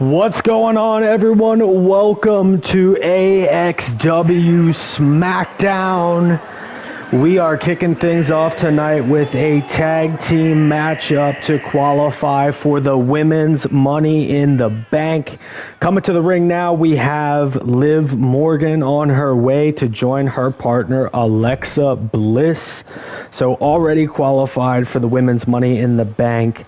What's going on, everyone? Welcome to AXW Smackdown. We are kicking things off tonight with a tag team matchup to qualify for the women's Money in the Bank. Coming to the ring now, we have Liv Morgan on her way to join her partner, Alexa Bliss. So already qualified for the women's Money in the Bank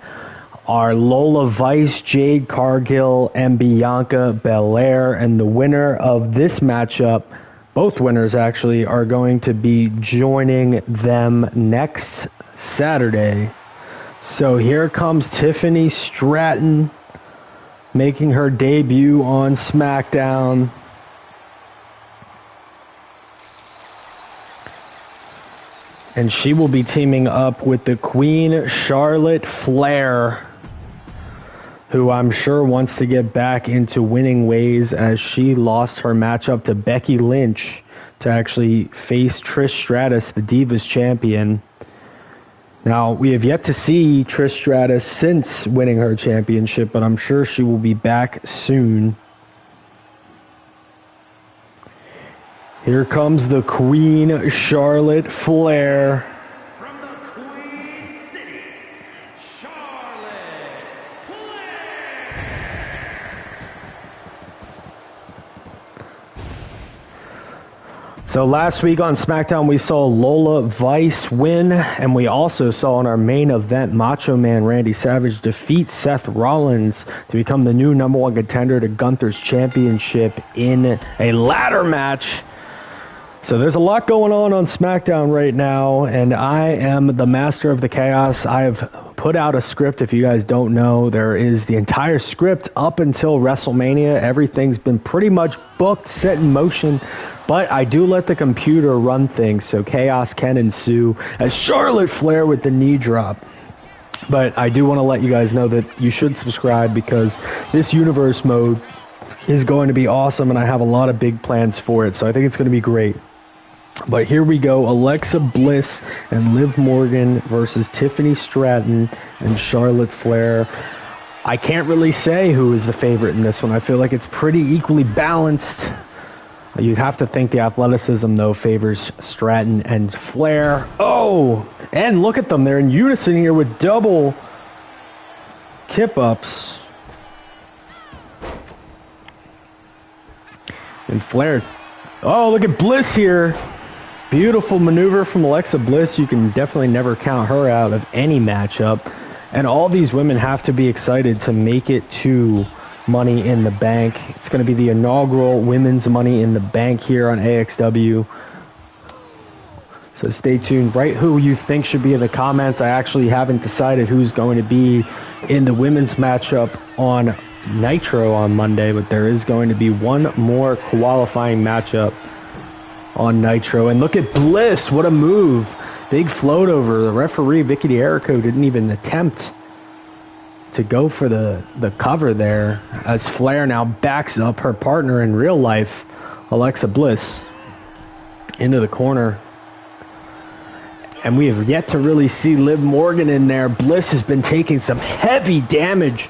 are Lola Vice, Jade Cargill, and Bianca Belair. And the winner of this matchup, both winners actually, are going to be joining them next Saturday. So here comes Tiffany Stratton making her debut on SmackDown. And she will be teaming up with the Queen, Charlotte Flair, who I'm sure wants to get back into winning ways, as she lost her matchup to Becky Lynch to actually face Trish Stratus, the Divas champion. Now, we have yet to see Trish Stratus since winning her championship, but I'm sure she will be back soon. Here comes the Queen, Charlotte Flair. From the Queen City, Charlotte Flair. So last week on SmackDown, we saw Lola Vice win, and we also saw in our main event, Macho Man Randy Savage defeat Seth Rollins to become the new #1 contender to Gunther's championship in a ladder match. So there's a lot going on SmackDown right now, and I am the master of the chaos. I have put out a script. If you guys don't know, there is the entire script up until WrestleMania. Everything's been pretty much booked, set in motion, but I do let the computer run things, so chaos can ensue, as Charlotte Flair with the knee drop. But I do want to let you guys know that you should subscribe, because this universe mode is going to be awesome, and I have a lot of big plans for it, so I think it's going to be great. But here we go, Alexa Bliss and Liv Morgan versus Tiffany Stratton and Charlotte Flair. I can't really say who is the favorite in this one. I feel like it's pretty equally balanced. You'd have to think the athleticism, though, favors Stratton and Flair. Oh, and look at them. They're in unison here with double kip-ups. And Flair. Oh, look at Bliss here. Beautiful maneuver from Alexa Bliss. You can definitely never count her out of any matchup. And all these women have to be excited to make it to Money in the Bank. It's going to be the inaugural Women's Money in the Bank here on AXW. So stay tuned. Write who you think should be in the comments. I actually haven't decided who's going to be in the women's matchup on Nitro on Monday, but there is going to be one more qualifying matchup on Nitro. And look at Bliss, what a move. Big float over. The referee, Vicky D'Erico, didn't even attempt to go for the cover there, as Flair now backs up her partner in real life, Alexa Bliss, into the corner. And we have yet to really see Liv Morgan in there. Bliss has been taking some heavy damage.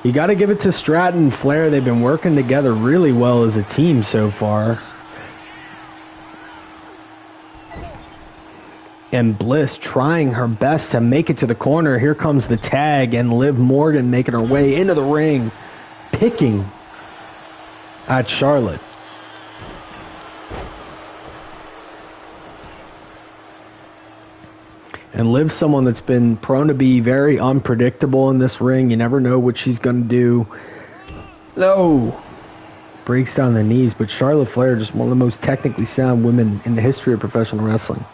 You got to give it to Stratton and Flair. They've been working together really well as a team so far. And Bliss trying her best to make it to the corner. Here comes the tag, and Liv Morgan making her way into the ring, picking at Charlotte. And Liv's someone that's been prone to be very unpredictable in this ring. You never know what she's going to do. No! Breaks down the knees, but Charlotte Flair, just one of the most technically sound women in the history of professional wrestling.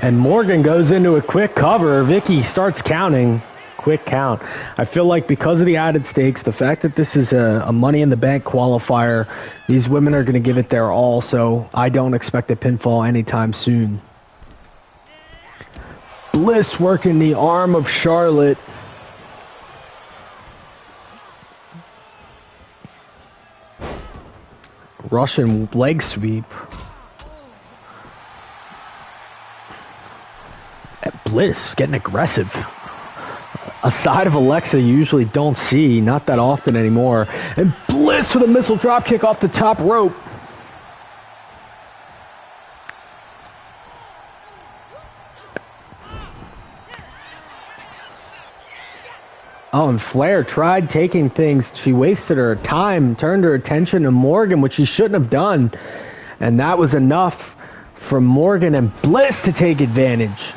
And Morgan goes into a quick cover. Vicky starts counting. Quick count. I feel like because of the added stakes, the fact that this is a Money in the Bank qualifier, these women are going to give it their all, so I don't expect a pinfall anytime soon. Bliss working the arm of Charlotte. Russian leg sweep. Bliss getting aggressive. A side of Alexa you usually don't see, not that often anymore. And Bliss with a missile dropkick off the top rope. Oh, and Flair tried taking things. She wasted her time, turned her attention to Morgan, which she shouldn't have done. And that was enough for Morgan and Bliss to take advantage.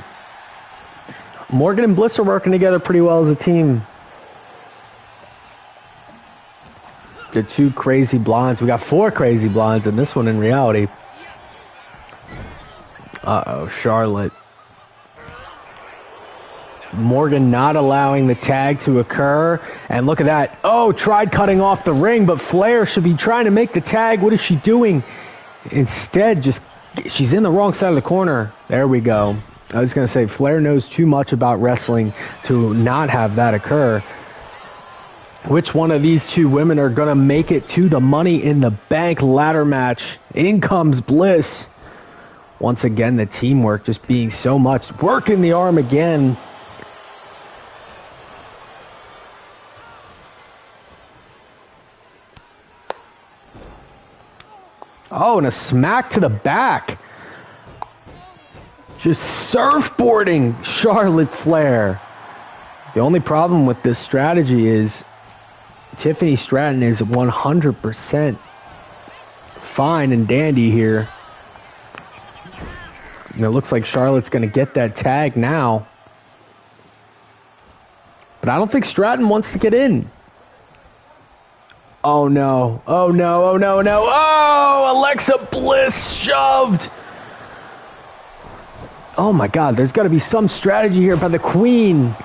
Morgan and Bliss are working together pretty well as a team. The two crazy blondes. We got 4 crazy blondes in this one in reality. Uh-oh, Charlotte. Morgan not allowing the tag to occur. And look at that. Oh, tried cutting off the ring, but Flair should be trying to make the tag. What is she doing? Instead, she's in the wrong side of the corner. There we go. I was going to say, Flair knows too much about wrestling to not have that occur. Which one of these two women are going to make it to the Money in the Bank ladder match? In comes Bliss. Once again, the teamwork just being so much. Working the arm again. Oh, and a smack to the back. Just surfboarding Charlotte Flair. The only problem with this strategy is Tiffany Stratton is 100% fine and dandy here. And it looks like Charlotte's going to get that tag now. But I don't think Stratton wants to get in. Oh no, oh no, oh no, no. Oh, Alexa Bliss shoved. Oh my God, there's got to be some strategy here by the Queen.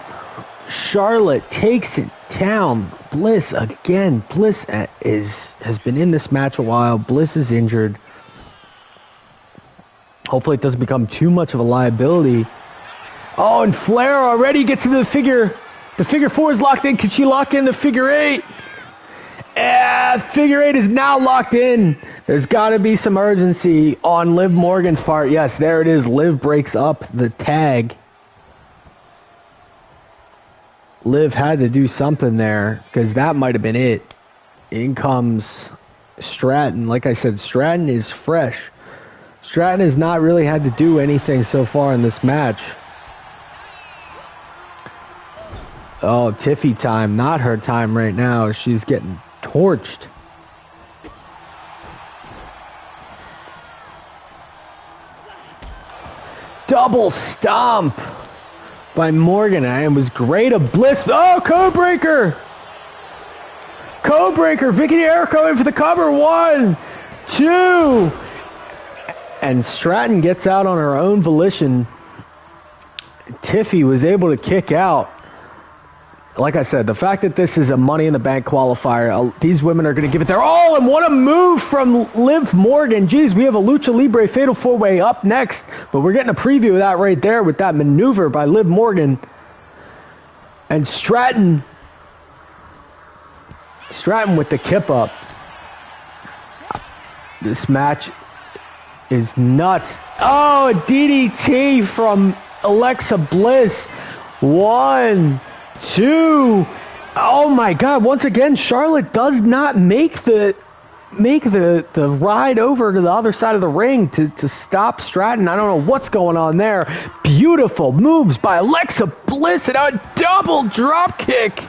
Charlotte takes it down. Bliss again. Bliss has been in this match a while. Bliss is injured. Hopefully it doesn't become too much of a liability. Oh, and Flair already gets into the figure. The figure 4 is locked in. Can she lock in the figure 8? Figure 8 is now locked in. There's got to be some urgency on Liv Morgan's part. Yes, there it is. Liv breaks up the tag. Liv had to do something there because that might have been it. In comes Stratton. Like I said, Stratton is fresh. Stratton has not really had to do anything so far in this match. Oh, Tiffy time. Not her time right now. She's getting torched. Double stomp by Morgan. And was great. A Bliss. Oh, code breaker. Code breaker. Vicky Jericho in for the cover. 1, 2. And Stratton gets out on her own volition. Tiffy was able to kick out. Like I said, the fact that this is a Money in the Bank qualifier, these women are going to give it their all, and what a move from Liv Morgan. Geez, we have a Lucha Libre Fatal 4-Way up next, but we're getting a preview of that right there with that maneuver by Liv Morgan. And Stratton with the kip up. This match is nuts. Oh, a DDT from Alexa Bliss. 1, 2. Oh my God! Once again, Charlotte does not make the ride over to the other side of the ring to stop Stratton. I don't know what's going on there. Beautiful moves by Alexa Bliss and a double drop kick.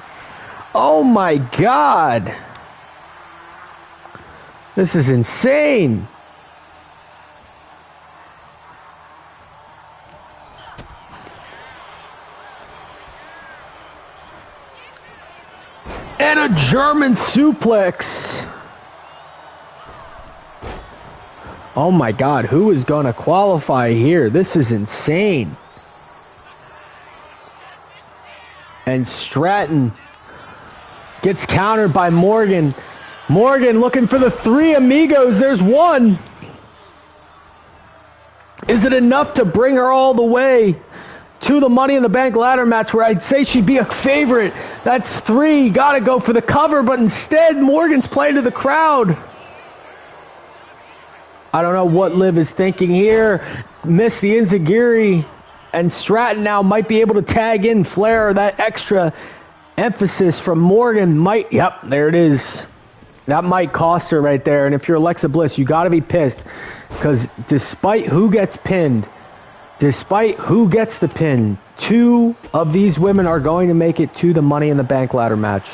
Oh my God! This is insane. And a German suplex. Oh my God, who is going to qualify here? This is insane. And Stratton gets countered by Morgan. Morgan looking for the 3 amigos. There's 1. Is it enough to bring her all the way to the Money in the Bank ladder match where I'd say she'd be a favorite? That's 3. Gotta go for the cover, but instead Morgan's playing to the crowd. I don't know what Liv is thinking here. Missed the enziguri. And Stratton now might be able to tag in Flair. That extra emphasis from Morgan might... Yep, there it is. That might cost her right there. And if you're Alexa Bliss, you got to be pissed. Because despite who gets pinned, despite who gets the pin, 2 of these women are going to make it to the Money in the Bank ladder match.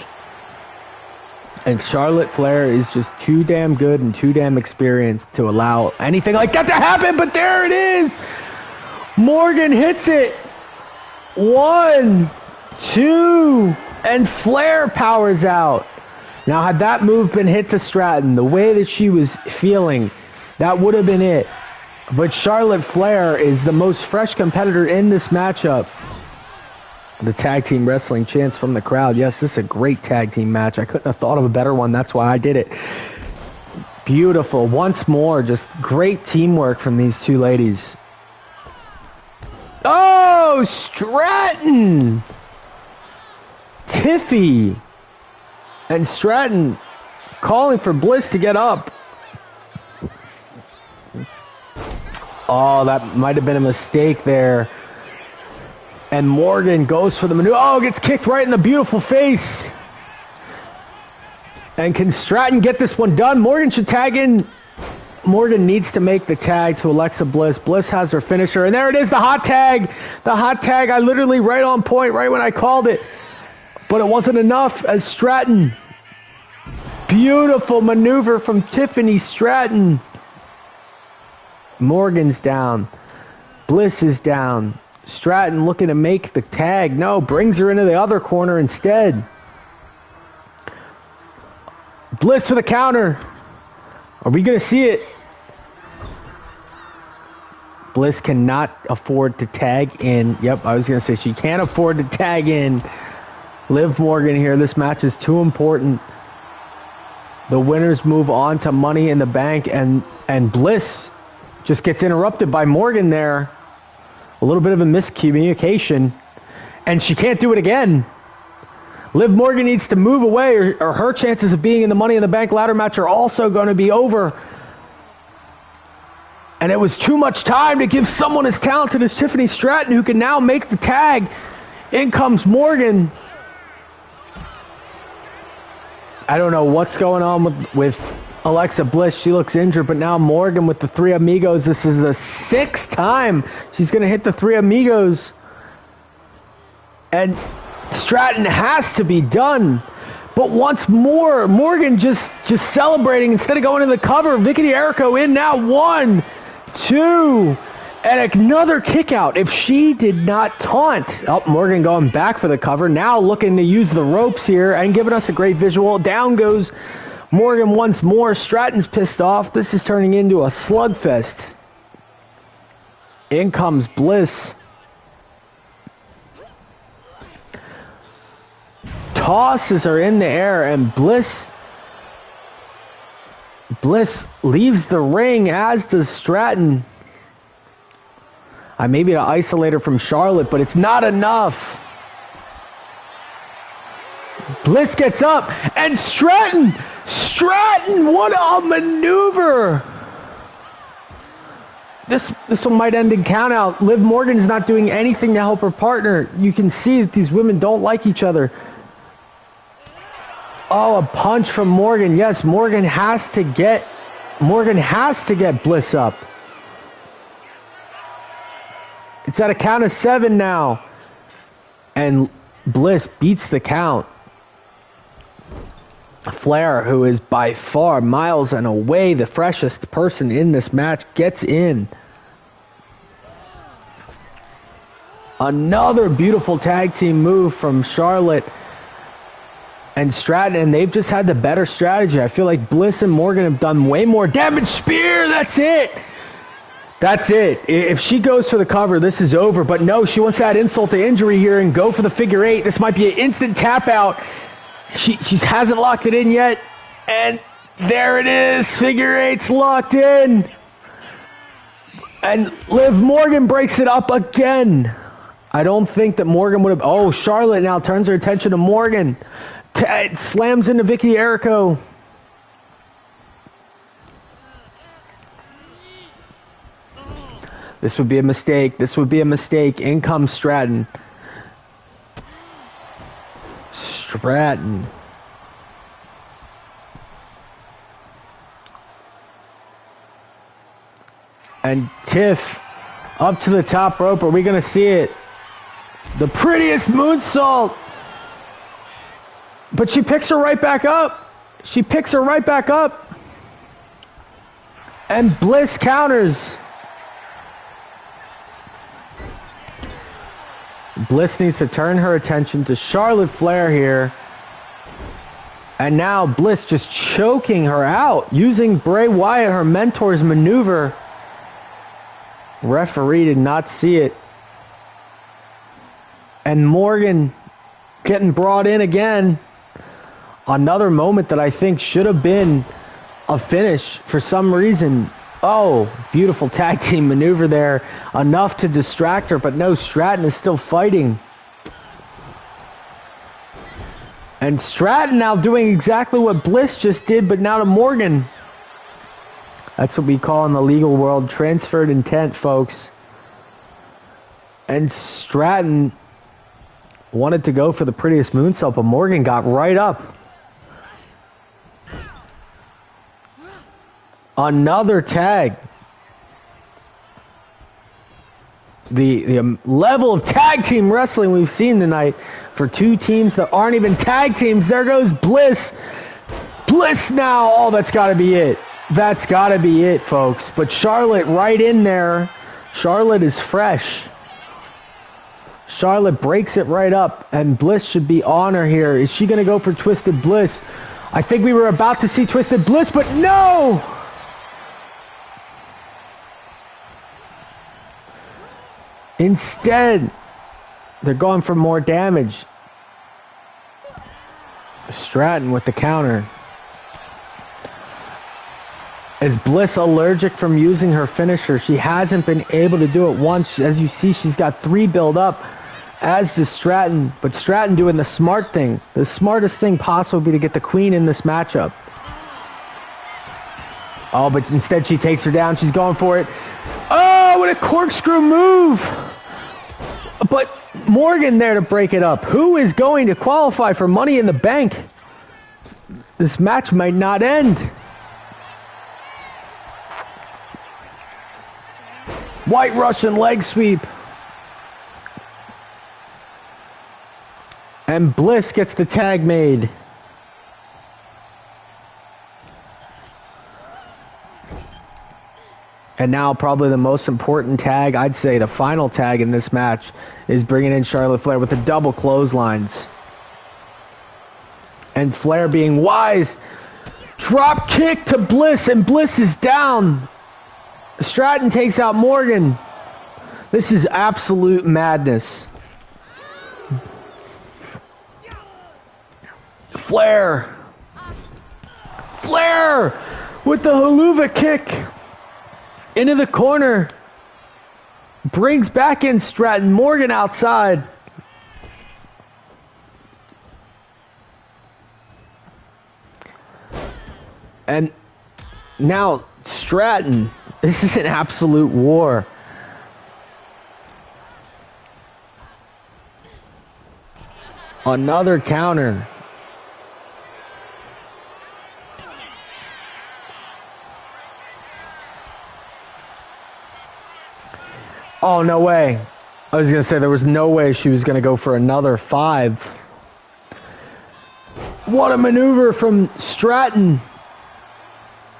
And Charlotte Flair is just too damn good and too damn experienced to allow anything like that to happen. But there it is. Morgan hits it. 1, 2, and Flair powers out. Now, had that move been hit to Stratton, the way that she was feeling, that would have been it. But Charlotte Flair is the most fresh competitor in this matchup. The tag team wrestling chants from the crowd. Yes, this is a great tag team match. I couldn't have thought of a better one. That's why I did it. Beautiful. Once more, just great teamwork from these 2 ladies. Oh, Stratton! Tiffy and Stratton calling for Bliss to get up. Oh, that might have been a mistake there. And Morgan goes for the maneuver. Oh, gets kicked right in the beautiful face. And can Stratton get this one done? Morgan should tag in. Morgan needs to make the tag to Alexa Bliss. Bliss has her finisher. And there it is, the hot tag. The hot tag, I literally right on point, right when I called it. But it wasn't enough as Stratton. Beautiful maneuver from Tiffany Stratton. Morgan's down. Bliss is down. Stratton looking to make the tag. No, brings her into the other corner instead. Bliss for the counter. Are we going to see it? Bliss cannot afford to tag in. Yep, I was going to say she can't afford to tag in Liv Morgan here. This match is too important. The winners move on to Money in the Bank, and Bliss just gets interrupted by Morgan there. A little bit of a miscommunication, and she can't do it again. Liv Morgan needs to move away, or her chances of being in the Money in the Bank ladder match are also going to be over. And it was too much time to give someone as talented as Tiffany Stratton, who can now make the tag. In comes Morgan. I don't know what's going on with Alexa Bliss. She looks injured, but now Morgan with the 3 Amigos. This is the 6th time she's going to hit the 3 Amigos. And Stratton has to be done. But once more, Morgan just celebrating instead of going to the cover. Vicky Jericho in now. 1, 2, and another kick out. If she did not taunt. Oh, Morgan going back for the cover. Now looking to use the ropes here and giving us a great visual. Down goes Morgan once more. Stratton's pissed off. This is turning into a slugfest. In comes Bliss. Tosses are in the air, and Bliss leaves the ring, as does Stratton. Maybe to isolate her from Charlotte, but it's not enough. Bliss gets up, and Stratton, what a maneuver. This one might end in count out. Liv Morgan's not doing anything to help her partner. You can see that these women don't like each other. Oh, a punch from Morgan. Yes, Morgan has to get Bliss up. It's at a count of 7 now. And Bliss beats the count. Flair, who is by far miles and away the freshest person in this match, gets in. Another beautiful tag team move from Charlotte and Stratton, and they've just had the better strategy. I feel like Bliss and Morgan have done way more damage. Spear, that's it. That's it. If she goes for the cover, this is over. But no, she wants to add insult to injury here and go for the figure 8. This might be an instant tap out. She hasn't locked it in yet. And there it is. Figure 8's locked in. And Liv Morgan breaks it up again. I don't think that Morgan would have... Oh, Charlotte now turns her attention to Morgan. Slams into Vicky Jericho. This would be a mistake. This would be a mistake. In comes Stratton. Stratton. And Tiff up to the top rope. Are we going to see it? The prettiest moonsault. But she picks her right back up. She picks her right back up. And Bliss counters. Bliss needs to turn her attention to Charlotte Flair here. And now Bliss just choking her out, using Bray Wyatt, her mentor's maneuver. Referee did not see it. And Morgan getting brought in again. Another moment that I think should have been a finish for some reason. Oh, beautiful tag team maneuver there. Enough to distract her, but no, Stratton is still fighting. And Stratton now doing exactly what Bliss just did, but now to Morgan. That's what we call in the legal world transferred intent, folks. And Stratton wanted to go for the prettiest moonsault, but Morgan got right up. Another tag. The level of tag team wrestling we've seen tonight for two teams that aren't even tag teams. There goes Bliss. Bliss now. Oh, that's got to be it. That's got to be it, folks. But Charlotte right in there. Charlotte is fresh. Charlotte breaks it right up, and Bliss should be on her here. Is she going to go for Twisted Bliss? I think we were about to see Twisted Bliss, but no! Instead, they're going for more damage. Stratton with the counter. Is Bliss allergic from using her finisher? She hasn't been able to do it once. As you see, she's got 3 build up, as does Stratton. But Stratton doing the smart thing. The smartest thing possible would be to get the queen in this matchup. Oh, but instead she takes her down. She's going for it. Oh, what a corkscrew move! But Morgan there to break it up. Who is going to qualify for Money in the Bank? This match might not end. White Russian leg sweep. And Bliss gets the tag made. And now probably the most important tag, I'd say the final tag in this match, is bringing in Charlotte Flair with the double clotheslines. And Flair being wise. Drop kick to Bliss, and Bliss is down. Stratton takes out Morgan. This is absolute madness. Flair. Flair with the haluva kick. Into the corner. Brings back in Stratton. Morgan outside. And now Stratton. This is an absolute war. Another counter. Oh, no way. I was going to say there was no way she was going to go for another 5. What a maneuver from Stratton.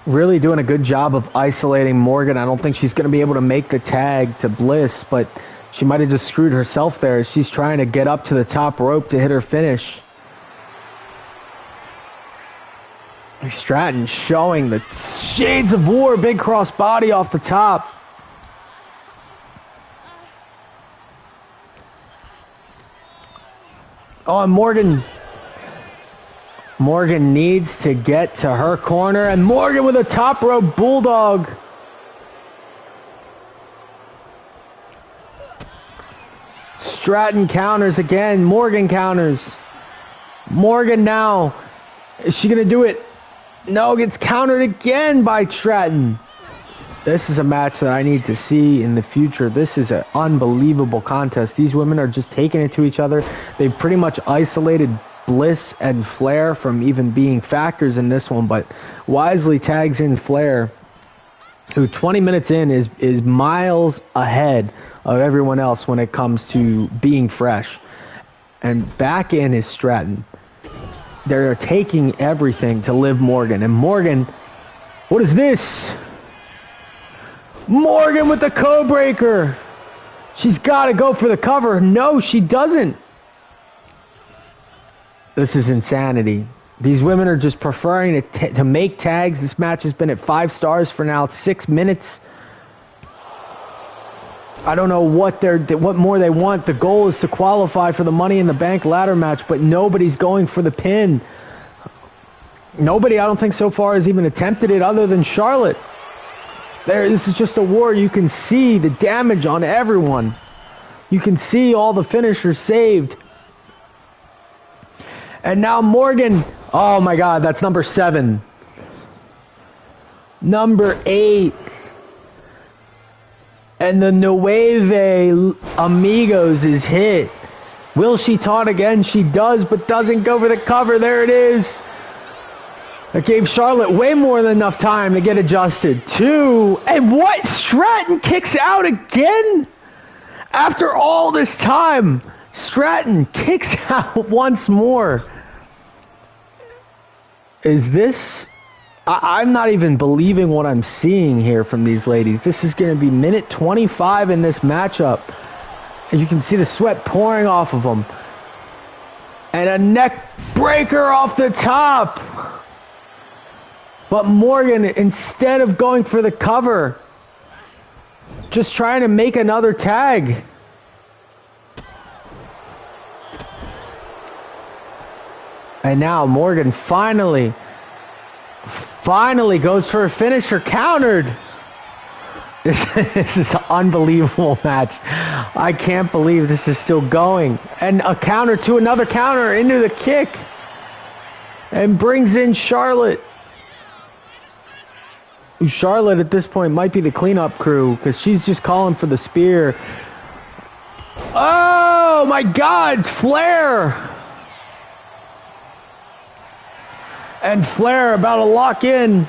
Really doing a good job of isolating Morgan. I don't think she's going to be able to make the tag to Bliss, but she might have just screwed herself there. She's trying to get up to the top rope to hit her finish. Stratton showing the shades of war. Big cross body off the top. Oh, and Morgan needs to get to her corner. And Morgan with a top rope bulldog. Stratton counters again. Morgan counters. Morgan now. Is she going to do it? No, gets countered again by Stratton. This is a match that I need to see in the future. This is an unbelievable contest. These women are just taking it to each other. They've pretty much isolated Bliss and Flair from even being factors in this one, but wisely tags in Flair, who 20 minutes in is miles ahead of everyone else when it comes to being fresh. And back in is Stratton. They're taking everything to Liv Morgan. And Morgan, what is this? Morgan with the code breaker. She's got to go for the cover. No, she doesn't. This is insanity. These women are just preferring to make tags. This match has been at 5 stars for now 6 minutes. I don't know what more they want. The goal is to qualify for the Money in the Bank ladder match, but nobody's going for the pin. Nobody, I don't think, so far has even attempted it other than Charlotte. This is just a war. You can see the damage on everyone. You can see all the finishers saved. And now Morgan. Oh my God, that's number 7. Number 8. And the Nueve Amigos is hit. Will she taunt again? She does, but doesn't go for the cover. There it is. That gave Charlotte way more than enough time to get adjusted. 2. And what? Stratton kicks out again? After all this time, Stratton kicks out once more. Is this... I'm not even believing what I'm seeing here from these ladies. This is going to be minute 25 in this matchup. And you can see the sweat pouring off of them. And a neck breaker off the top. But Morgan, instead of going for the cover, just trying to make another tag. And now Morgan finally goes for a finisher, countered. This is an unbelievable match. I can't believe this is still going. And a counter to another counter into the kick. And brings in Charlotte. Charlotte at this point might be the cleanup crew because she's just calling for the spear. Oh my God, Flair! And Flair about to lock in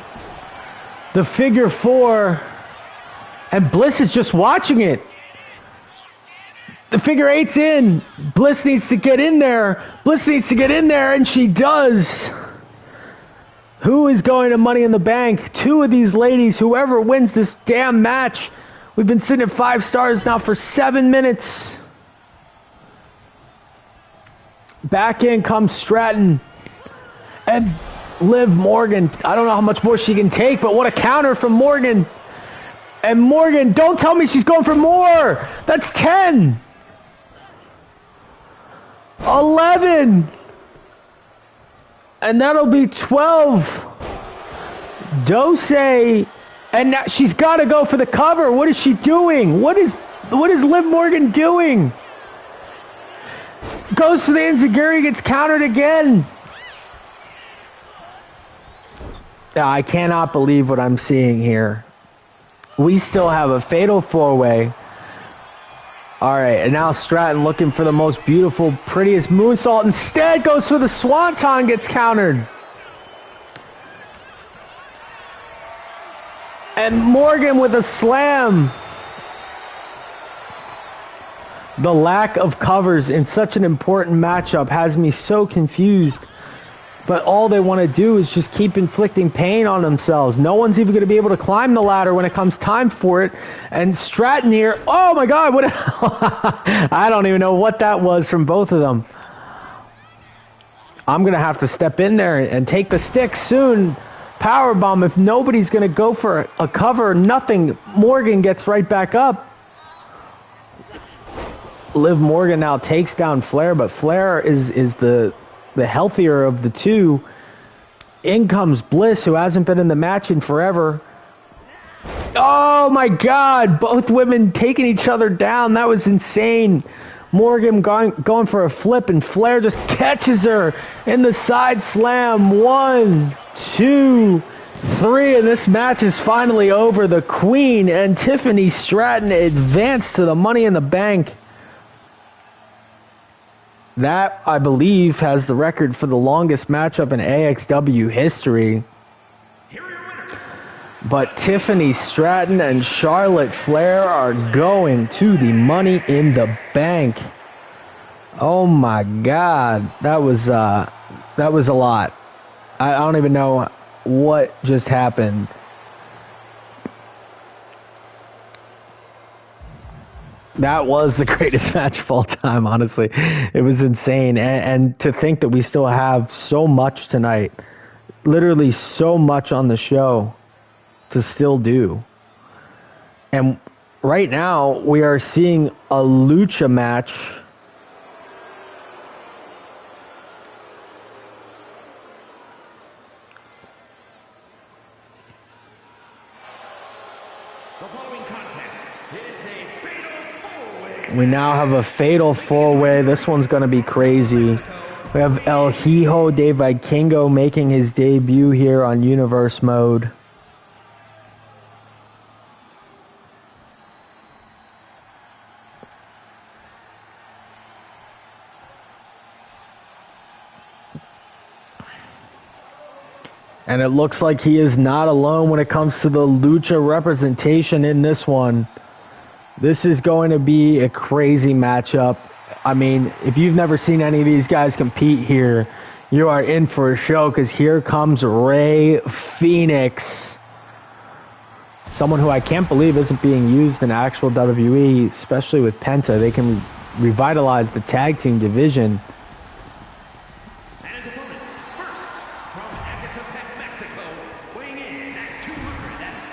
the figure 4. And Bliss is just watching it. The figure 8's in. Bliss needs to get in there. Bliss needs to get in there, and she does. Who is going to Money in the Bank? 2 of these ladies, whoever wins this damn match. We've been sitting at 5 stars now for 7 minutes. Back in comes Stratton. And Liv Morgan. I don't know how much more she can take, but what a counter from Morgan. And Morgan, don't tell me she's going for more. That's 10. 11. And that'll be 12. Dose. And now she's got to go for the cover. What is she doing? What is Liv Morgan doing? Goes to the enziguri, gets countered again. I cannot believe what I'm seeing here. We still have a fatal 4-way. All right, and now Stratton looking for the most beautiful, prettiest moonsault. Instead, goes for the swanton, gets countered. And Morgan with a slam. The lack of covers in such an important matchup has me so confused. But all they want to do is just keep inflicting pain on themselves. No one's even going to be able to climb the ladder when it comes time for it. And Stratton here, oh my God, what? I don't even know what that was from both of them. I'm going to have to step in there and take the stick soon. Powerbomb, if nobody's going to go for a cover, nothing. Morgan gets right back up. Liv Morgan now takes down Flair, but Flair is the healthier of the 2. In comes Bliss, who hasn't been in the match in forever. Oh my God, both women taking each other down. That was insane. Morgan going for a flip, and Flair just catches her in the side slam. 1, 2, 3, and this match is finally over. The Queen and Tiffany Stratton advance to the Money in the Bank. That, I believe, has the record for the longest matchup in AXW history. But Tiffany Stratton and Charlotte Flair are going to the Money in the Bank. Oh my God, that was a lot. I don't even know what just happened. That was the greatest match of all time, honestly. It was insane. And to think that we still have so much tonight, literally so much on the show to still do. And right now, we are seeing a lucha match. We now have a fatal four-way. This one's going to be crazy. We have El Hijo de Vikingo making his debut here on Universe Mode. And it looks like he is not alone when it comes to the lucha representation in this one. This is going to be a crazy matchup. I mean, if you've never seen any of these guys compete here, you are in for a show, because here comes Rey Fenix. Someone who I can't believe isn't being used in actual WWE, especially with Penta. They can revitalize the tag team division.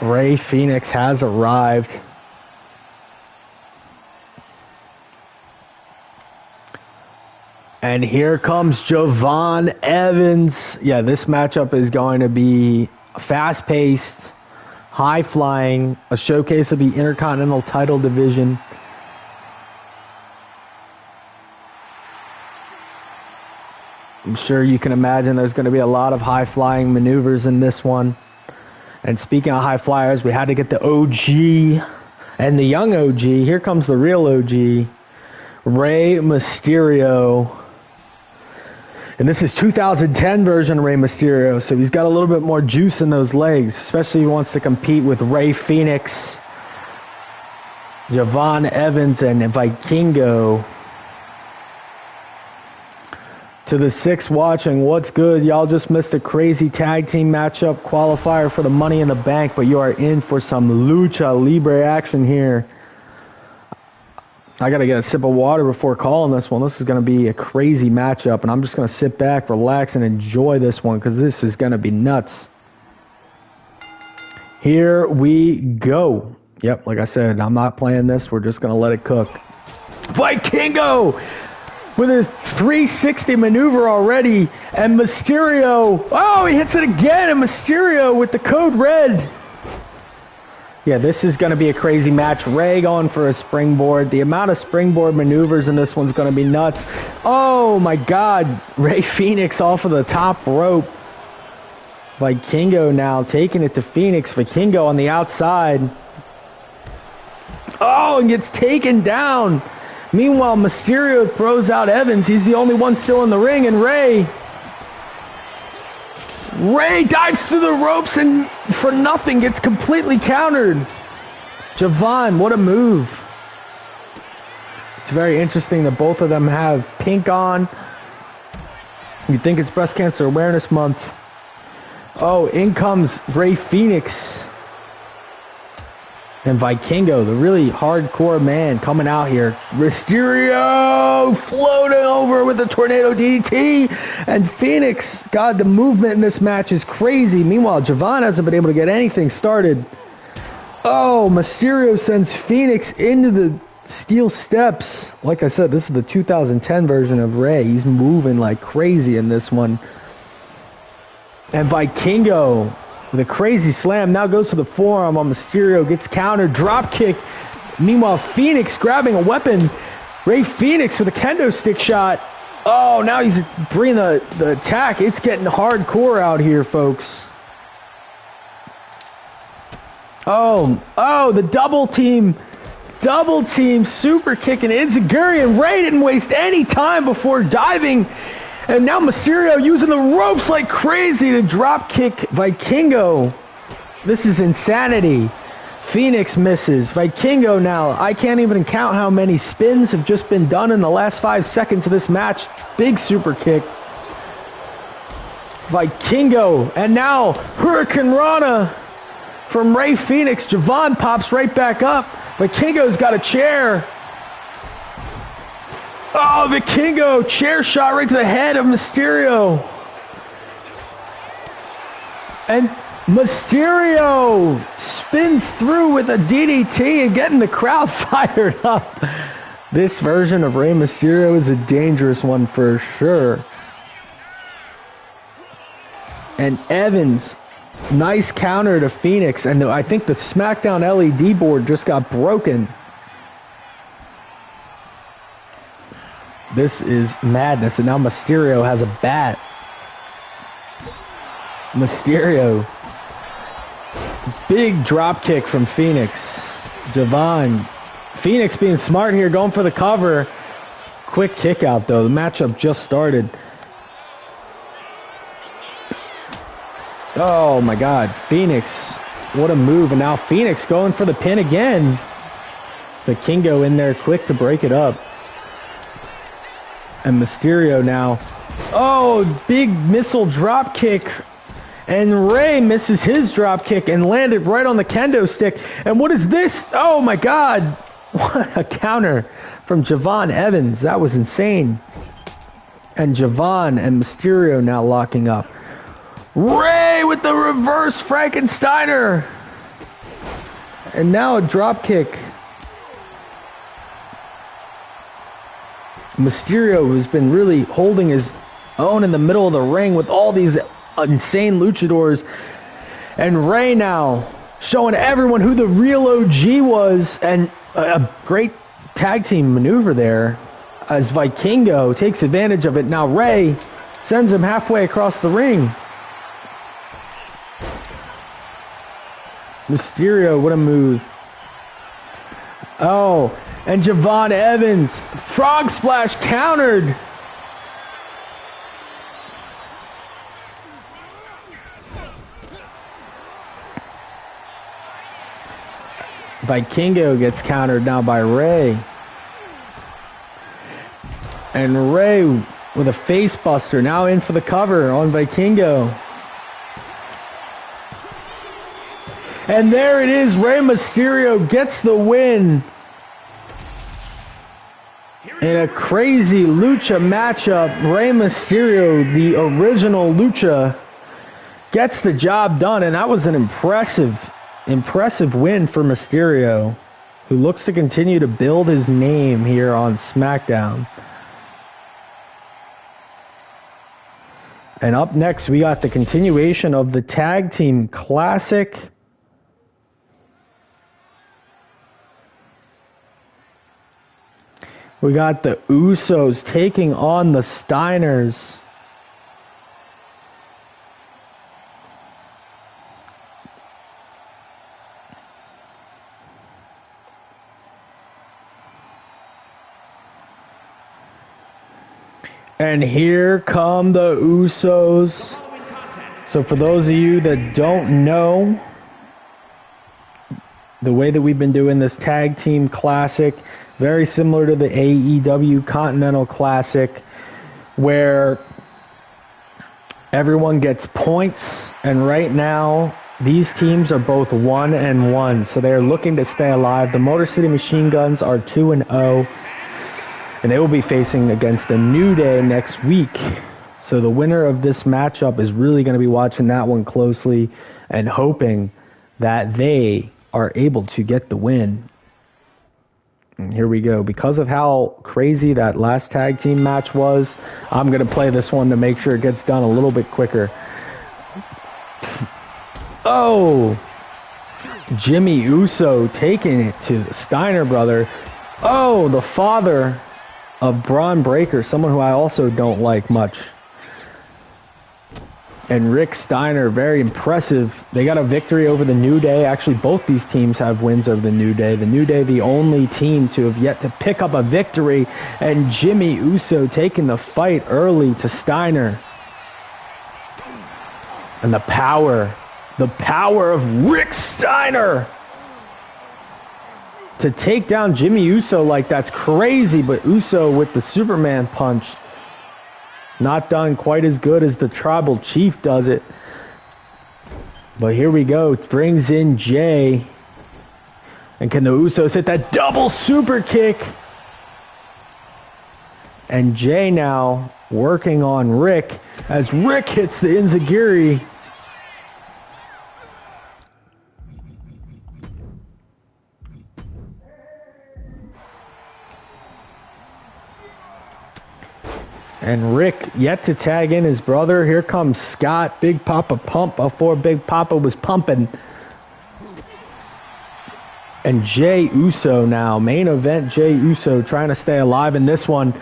Rey Fenix has arrived. And here comes Javon Evans. Yeah, this matchup is going to be fast-paced, high-flying, a showcase of the Intercontinental title division. I'm sure you can imagine there's going to be a lot of high-flying maneuvers in this one. And speaking of high flyers, we had to get the OG and the young OG. Here comes the real OG, Rey Mysterio. And this is 2010 version of Rey Mysterio, so he's got a little bit more juice in those legs, especially if he wants to compete with Rey Fenix, Javon Evans, and Vikingo. To the 6 watching, what's good? Y'all just missed a crazy tag team matchup qualifier for the Money in the Bank, but you are in for some lucha libre action here. I got to get a sip of water before calling this one. This is going to be a crazy matchup, and I'm just going to sit back, relax, and enjoy this one, because this is going to be nuts. Here we go. Yep, like I said, I'm not playing this. We're just going to let it cook. Vikingo with a 360 maneuver already, and Mysterio, oh, he hits it again, and Mysterio with the code red. Yeah, this is going to be a crazy match. Rey going for a springboard. The amount of springboard maneuvers in this one's going to be nuts. Oh, my God. Rey Fenix off of the top rope. Vikingo now taking it to Fenix. Vikingo on the outside. Oh, and gets taken down. Meanwhile, Mysterio throws out Evans. He's the only one still in the ring, and Rey dives through the ropes and for nothing gets completely countered. Javon, what a move. It's very interesting that both of them have pink on. You'd think it's Breast Cancer Awareness Month. Oh, in comes Rey Fenix and Vikingo, the really hardcore man coming out here. Mysterio floating over with the tornado DDT. And Fenix, God, the movement in this match is crazy. Meanwhile, Javon hasn't been able to get anything started. Oh, Mysterio sends Fenix into the steel steps. Like I said, this is the 2010 version of Rey. He's moving like crazy in this one. And Vikingo with a crazy slam now goes to the forearm on Mysterio, gets countered, drop kick. Meanwhile, Fenix grabbing a weapon. Rey Fenix with a kendo stick shot. Oh, now he's bringing the attack. It's getting hardcore out here, folks. Oh, the double team super kick, and Enziguri and Rey didn't waste any time before diving. And now Mysterio using the ropes like crazy to drop kick Vikingo. This is insanity. Fenix misses. Vikingo now. I can't even count how many spins have just been done in the last 5 seconds of this match. Big super kick. Vikingo. And now Hurricane Rana from Rey Fenix. Javon pops right back up. Vikingo's got a chair. Oh, Vikingo, chair shot right to the head of Mysterio. And Mysterio spins through with a DDT and getting the crowd fired up. This version of Rey Mysterio is a dangerous one for sure. And Evans, nice counter to Fenix. And I think the Smackdown LED board just got broken. This is madness. And now Mysterio has a bat. Mysterio. Big drop kick from Fenix. Javon. Fenix being smart here, going for the cover. Quick kick out though. The matchup just started. Oh my God. Fenix. What a move. And now Fenix going for the pin again. Vikingo in there quick to break it up. And Mysterio now. Oh, big missile drop kick. And Rey misses his drop kick and landed right on the kendo stick. And what is this? Oh my God. What a counter from Javon Evans. That was insane. And Javon and Mysterio now locking up. Rey with the reverse Frankensteiner. And now a drop kick. Mysterio has been really holding his own in the middle of the ring with all these insane luchadors. And Rey now showing everyone who the real OG was. And a great tag team maneuver there as Vikingo takes advantage of it. Now Rey sends him halfway across the ring. Mysterio, what a move. Oh, and Javon Evans, frog splash countered. Vikingo gets countered now by Rey. And Rey with a face buster now in for the cover on Vikingo. And there it is, Rey Mysterio gets the win in a crazy lucha matchup. Rey Mysterio, the original lucha, gets the job done, and that was an impressive win for Mysterio, who looks to continue to build his name here on SmackDown. And up next, we got the continuation of the Tag Team Classic. We got the Usos taking on the Steiners. And here come the Usos. So for those of you that don't know, the way that we've been doing this Tag Team Classic, very similar to the AEW Continental Classic, where everyone gets points, and right now these teams are both 1-1, so they're looking to stay alive. The Motor City Machine Guns are 2-0, and they will be facing against the New Day next week. So the winner of this matchup is really going to be watching that one closely and hoping that they are able to get the win. And here we go. Because of how crazy that last tag team match was, I'm going to play this one to make sure it gets done a little bit quicker. Oh! Jimmy Uso taking it to the Steiner brother. Oh, the father of Braun Breaker, someone who I also don't like much. And Rick Steiner, very impressive. They got a victory over the New Day. Actually, both these teams have wins over the New Day. The New Day, the only team to have yet to pick up a victory. And Jimmy Uso taking the fight early to Steiner. And the power of Rick Steiner to take down Jimmy Uso like that's crazy. But Uso with the Superman punch. Not done quite as good as the Tribal Chief does it. But here we go. Brings in Jay. And can the Usos hit that double super kick? And Jay now working on Rick as Rick hits the Enziguri. And Rick yet to tag in his brother. Here comes Scott. Big Papa pump before Big Papa was pumping. And Jay Uso now. Main event Jay Uso trying to stay alive in this one.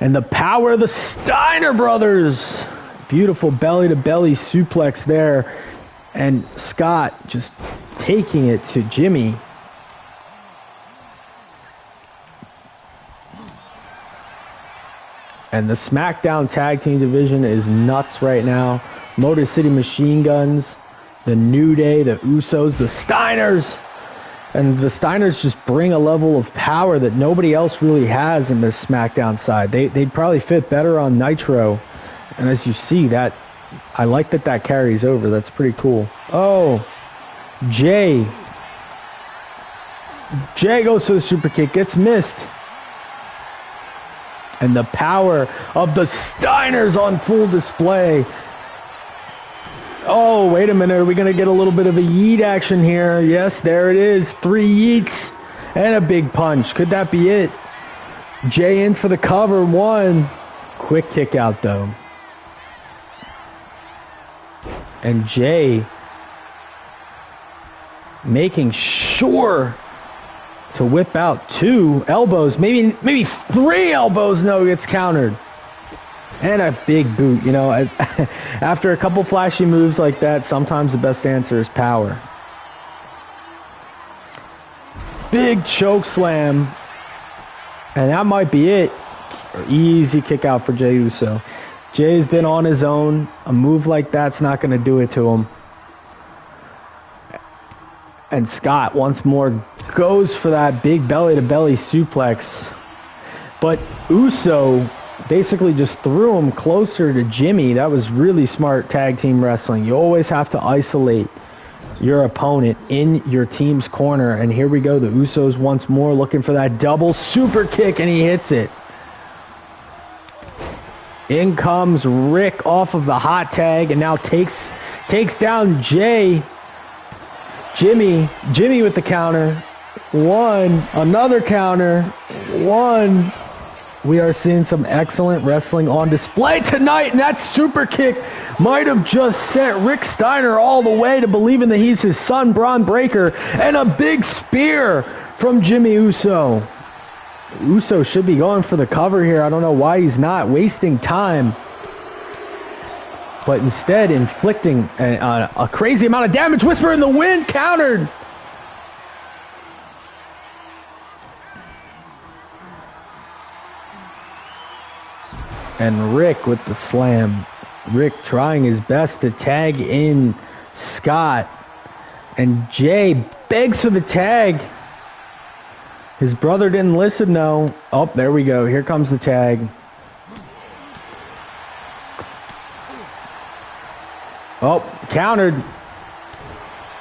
And the power of the Steiner Brothers. Beautiful belly-to-belly suplex there. And Scott just taking it to Jimmy. And the SmackDown Tag Team division is nuts right now. Motor City Machine Guns, the New Day, the Usos, the Steiners. And the Steiners just bring a level of power that nobody else really has in this SmackDown side. They'd probably fit better on Nitro. And as you see, that I like that carries over. That's pretty cool. Oh, Jay. Jay goes for the super kick, gets missed. And the power of the Steiners on full display. Oh, wait a minute. Are we going to get a little bit of a yeet action here? Yes, there it is. 3 yeets and a big punch. Could that be it? Jay in for the cover. 1. Quick kick out, though. And Jay making sure to whip out 2 elbows, maybe 3 elbows. No, gets countered. And a big boot. You know, after a couple flashy moves like that, sometimes the best answer is power. Big choke slam. And that might be it. Easy kick out for Jey Uso. Jay's been on his own. A move like that's not going to do it to him. And Scott once more goes for that big belly-to-belly suplex. But Uso basically just threw him closer to Jimmy. That was really smart tag team wrestling. You always have to isolate your opponent in your team's corner. And here we go. The Usos once more looking for that double super kick, and he hits it. In comes Rick off of the hot tag and now takes down Jay. Jimmy with the counter. 1, another counter. 1. We are seeing some excellent wrestling on display tonight, and that super kick might have just sent Rick Steiner all the way to believing that he's his son, Braun Breaker, and a big spear from Jimmy Uso. Uso should be going for the cover here. I don't know why he's not wasting time, but instead inflicting a crazy amount of damage. Whisper in the wind, countered. And Rick with the slam. Rick trying his best to tag in Scott. And Jay begs for the tag. His brother didn't listen, though. Oh, there we go. Here comes the tag. Oh, countered.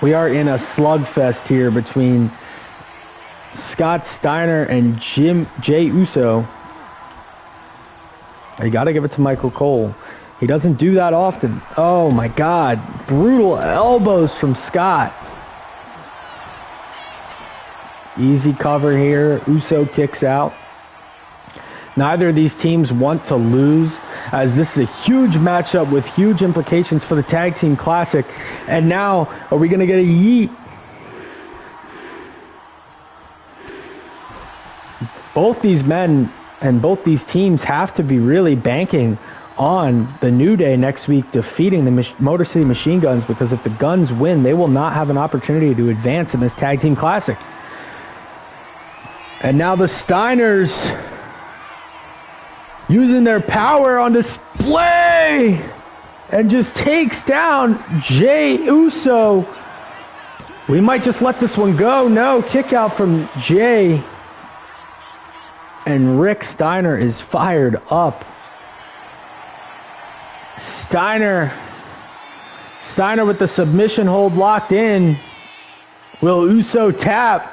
We are in a slugfest here between Scott Steiner and Jey Uso. You got to give it to Michael Cole. He doesn't do that often. Oh, my God. Brutal elbows from Scott. Easy cover here. Uso kicks out. Neither of these teams want to lose, as this is a huge matchup with huge implications for the Tag Team Classic. And now, are we going to get a yeet? Both these men and both these teams have to be really banking on the New Day next week, defeating the Motor City Machine Guns, because if the Guns win, they will not have an opportunity to advance in this Tag Team Classic. And now the Steiners using their power on display and just takes down Jey Uso. We might just let this one go. No, kick out from Jey. And Rick Steiner is fired up. Steiner with the submission hold locked in. Will Uso tap?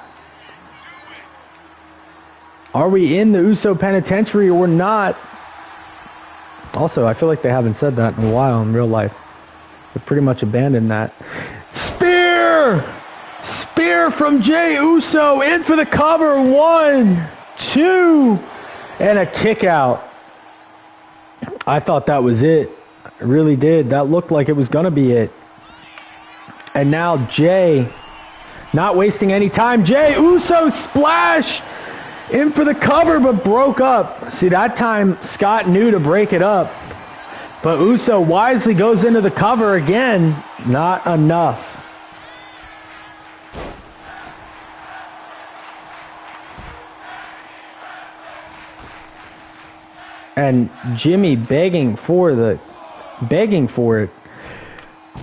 Are we in the Uso penitentiary or not? Also, I feel like they haven't said that in a while in real life. They pretty much abandoned that. Spear! Spear from Jey Uso, in for the cover. 1, 2, and a kick out. I thought that was it. I really did. That looked like it was going to be it. And now Jey, not wasting any time. Jey Uso splash, in for the cover, but broke up. See, that time Scott knew to break it up. But Uso wisely goes into the cover again. Not enough. And Jimmy begging for it.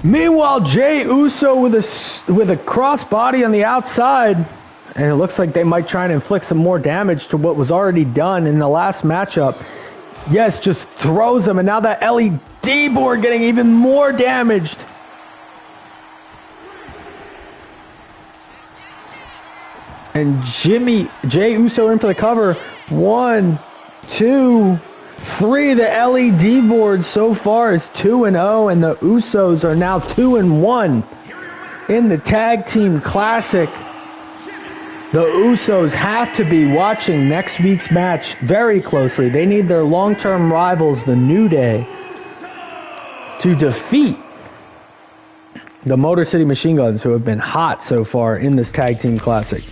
Meanwhile, Jey Uso with a crossbody on the outside, and it looks like they might try and inflict some more damage to what was already done in the last matchup. Yes, just throws him, and now that LED board getting even more damaged. And Jey Uso in for the cover. 1, 2, 3. The LED board so far is 2-0, and the Usos are now 2-1 in the Tag Team Classic. The Usos have to be watching next week's match very closely. They need their long-term rivals, the New Day, to defeat the Motor City Machine Guns, who have been hot so far in this Tag Team Classic.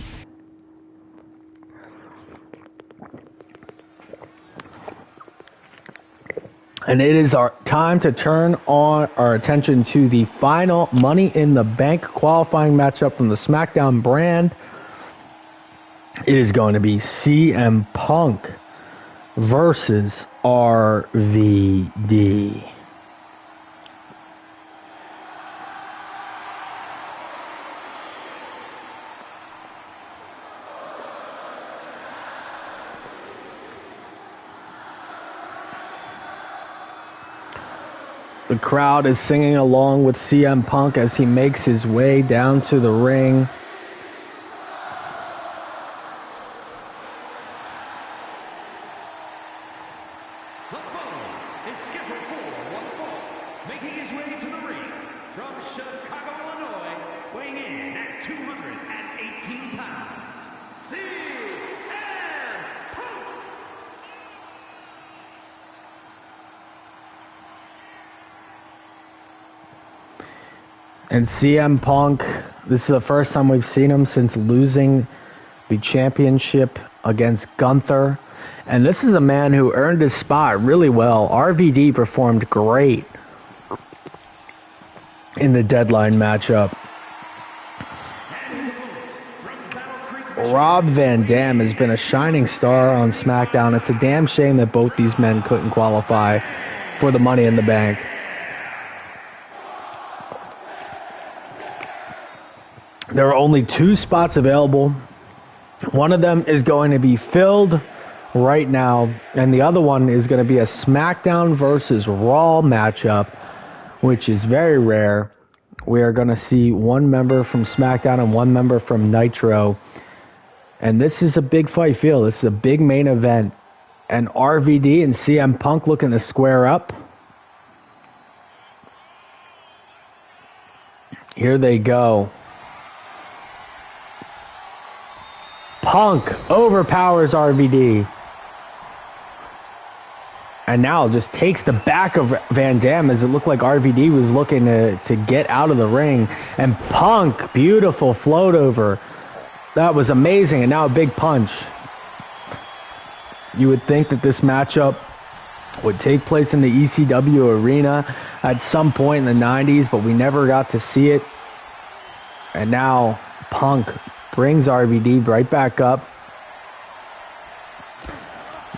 And it is our time to turn on our attention to the final Money in the Bank qualifying matchup from the SmackDown brand. It is going to be CM Punk versus RVD. The crowd is singing along with CM Punk as he makes his way down to the ring. The following is scheduled for one fall, making his way to the ring from Chicago, Illinois, weighing in at 218 pounds, CM Punk. And CM Punk, this is the first time we've seen him since losing the championship against Gunther. And this is a man who earned his spot really well. RVD performed great in the deadline matchup. Rob Van Dam has been a shining star on SmackDown. It's a damn shame that both these men couldn't qualify for the Money in the Bank. There are only 2 spots available. One of them is going to be filled right now, and the other one is going to be a SmackDown versus Raw matchup, which is very rare. We are going to see one member from SmackDown and one member from Nitro, and this is a big fight feel. This is a big main event, and RVD and CM Punk looking to square up. Here they go. Punk overpowers RVD. And now just takes the back of Van Dam, as it looked like RVD was looking to get out of the ring. And Punk, beautiful float over. That was amazing. And now a big punch. You would think that this matchup would take place in the ECW arena at some point in the 90s, but we never got to see it. And now Punk brings RVD right back up.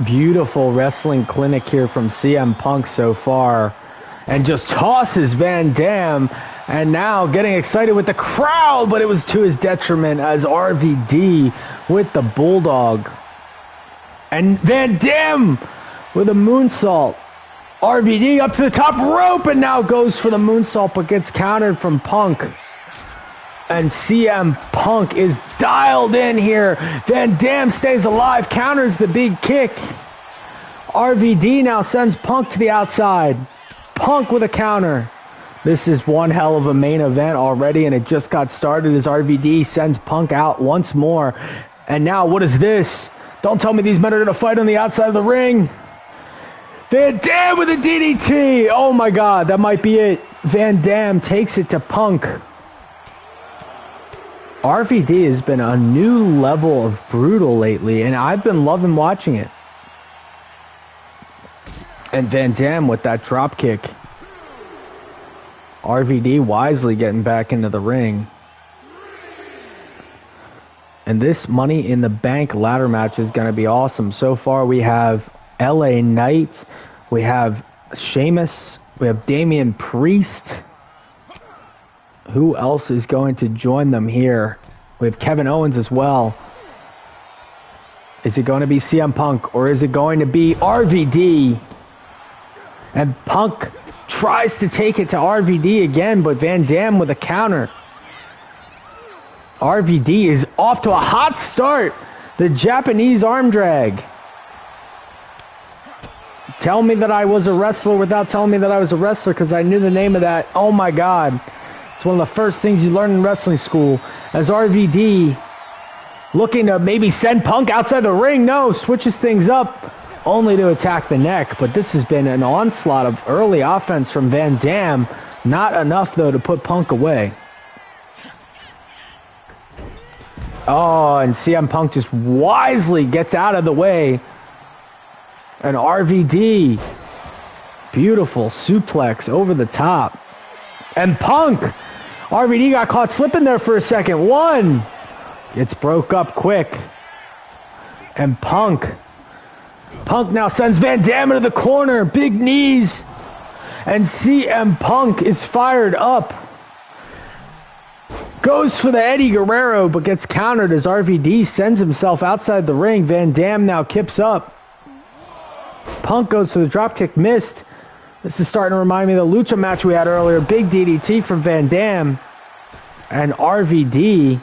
Beautiful wrestling clinic here from CM Punk so far. And just tosses Van Dam. And now getting excited with the crowd, but it was to his detriment as RVD with the Bulldog. And Van Dam with a moonsault. RVD up to the top rope and now goes for the moonsault, but gets countered from Punk. And CM Punk is dialed in here. Van Dam stays alive, counters the big kick. RVD now sends Punk to the outside. Punk with a counter. This is one hell of a main event already, and it just got started as RVD sends Punk out once more. And now what is this? Don't tell me these men are going to fight on the outside of the ring. Van Dam with a DDT. Oh my God, that might be it. Van Dam takes it to Punk. RVD has been a new level of brutal lately, and I've been loving watching it. And Van Dam with that drop kick. RVD wisely getting back into the ring. And this Money in the Bank ladder match is going to be awesome. So far we have LA Knight, we have Sheamus, we have Damian Priest. Who else is going to join them here? We have Kevin Owens as well. Is it going to be CM Punk or is it going to be RVD? And Punk tries to take it to RVD again, but Van Dam with a counter. RVD is off to a hot start. The Japanese arm drag. Tell me that I was a wrestler without telling me that I was a wrestler, because I knew the name of that. Oh my God. It's one of the first things you learn in wrestling school. As RVD looking to maybe send Punk outside the ring. No, switches things up only to attack the neck. But this has been an onslaught of early offense from Van Dam. Not enough, though, to put Punk away. Oh, and CM Punk just wisely gets out of the way. And RVD, beautiful suplex over the top. And Punk, RVD got caught slipping there for a second. One, it's broke up quick. And Punk now sends Van Dam into the corner, big knees. And CM Punk is fired up. Goes for the Eddie Guerrero, but gets countered as RVD sends himself outside the ring. Van Dam now kips up. Punk goes for the dropkick, missed. This is starting to remind me of the Lucha match we had earlier. Big DDT from Van Dam. And RVD.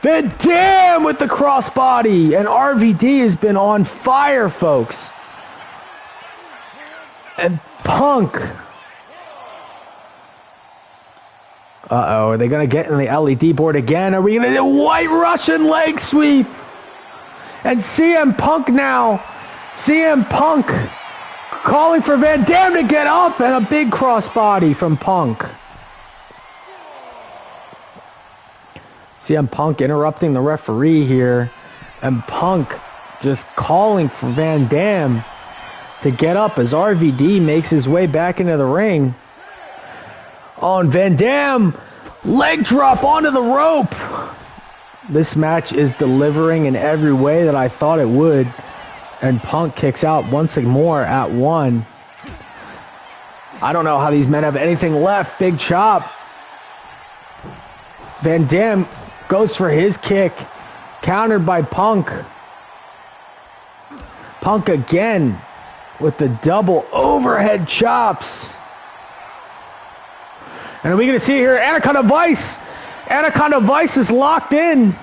Van Dam with the crossbody. And RVD has been on fire, folks. And Punk. Uh-oh, are they going to get in the LED board again? Are we going to do a White Russian leg sweep? And CM Punk now. CM Punk calling for Van Dam to get up, and a big crossbody from Punk. CM Punk interrupting the referee here, and Punk just calling for Van Dam to get up as RVD makes his way back into the ring. Oh, and Van Dam, leg drop onto the rope. This match is delivering in every way that I thought it would. And Punk kicks out once more at one. I don't know how these men have anything left. Big chop. Van Dam goes for his kick. Countered by Punk. Punk again with the double overhead chops. And are we going to see here Anaconda Vice? Anaconda Vice is locked in.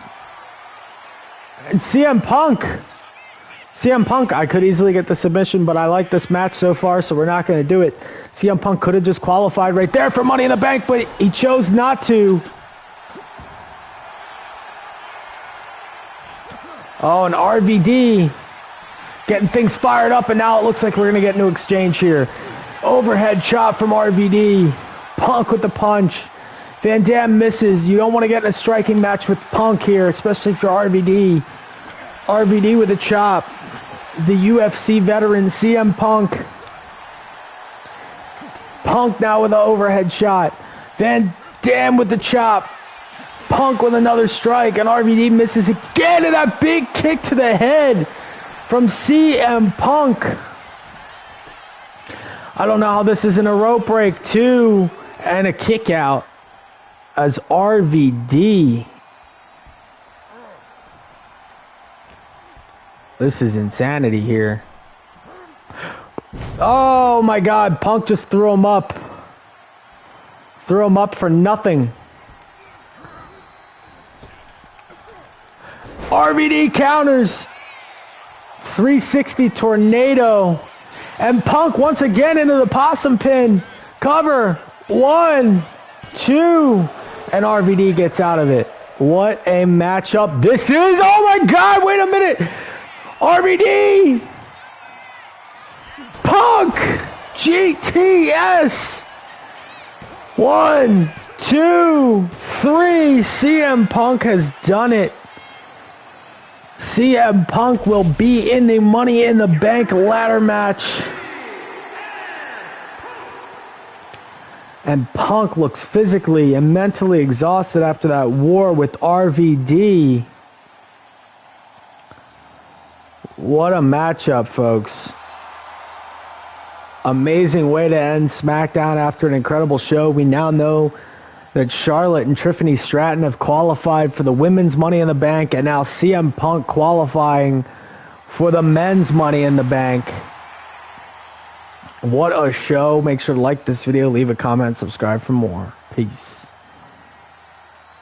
And CM Punk, I could easily get the submission, but I like this match so far, so we're not going to do it. CM Punk could have just qualified right there for Money in the Bank, but he chose not to. Oh, and RVD getting things fired up, and now it looks like we're going to get into exchange here. Overhead chop from RVD. Punk with the punch. Van Dam misses. You don't want to get in a striking match with Punk here, especially for RVD. RVD with a chop. the UFC veteran CM Punk. Punk now with an overhead shot. Van Dam with the chop. Punk with another strike, and RVD misses again, and that big kick to the head from CM Punk. I don't know how this isn't a rope break, too, and a kick out as RVD. This is insanity here. Oh my God, Punk just threw him up. Threw him up for nothing. RVD counters. 360 tornado. And Punk once again into the possum pin. Cover. 1, 2. And RVD gets out of it. What a matchup this is. Oh my God, wait a minute. RVD. Punk. GTS. 1, 2, 3. CM Punk has done it. CM Punk will be in the Money in the Bank ladder match. And Punk looks physically and mentally exhausted after that war with RVD. What a matchup, folks. Amazing way to end SmackDown after an incredible show. We now know that Charlotte and Tiffany Stratton have qualified for the women's Money in the Bank, and now CM Punk qualifying for the men's Money in the Bank. What a show. Make sure to like this video, leave a comment, subscribe for more. Peace.